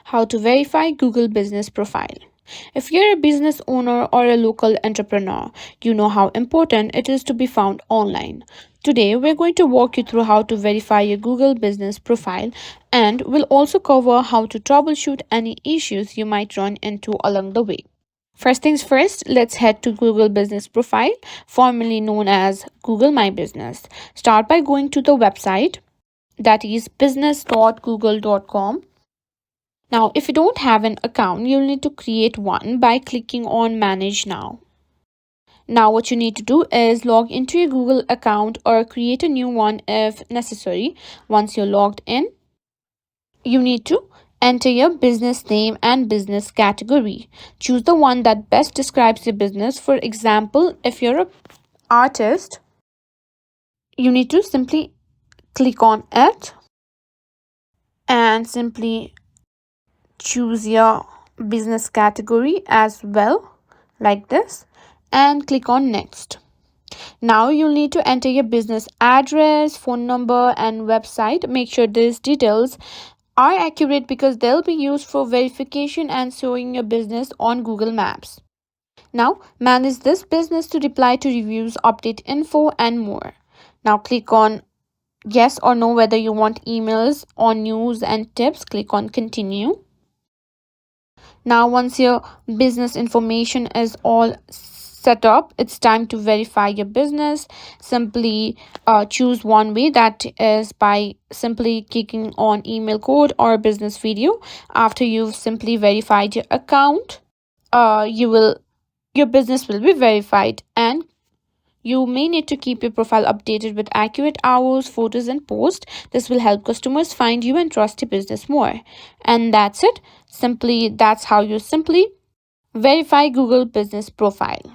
how to verify Google Business Profile. If you're a business owner or a local entrepreneur, you know how important it is to be found online. Today, we're going to walk you through how to verify your Google Business Profile, and we'll also cover how to troubleshoot any issues you might run into along the way. First things first, let's head to Google Business Profile, formerly known as Google My Business. Start by going to the website, that is business.google.com. Now, if you don't have an account, you'll need to create one by clicking on Manage Now. Now, what you need to do is log into your Google account or create a new one if necessary. Once you're logged in, you need to enter your business name and business category. Choose the one that best describes your business. For example, if you're an artist, you need to simply click on it and simply choose your business category as well, like this, and click on next. Now you'll need to enter your business address, phone number, and website. Make sure these details are accurate because they'll be used for verification and showing your business on Google Maps. Now manage this business to reply to reviews, update info, and more. Now click on yes or no whether you want emails on news and tips. Click on continue. Now, once your business information is all set up, it's time to verify your business. Simply choose one way, that is by simply clicking on email code or business video. After you've simply verified your account, your business will be verified, and you may need to keep your profile updated with accurate hours, photos, and posts. This will help customers find you and trust your business more. And that's it. That's how you simply verify Google Business Profile.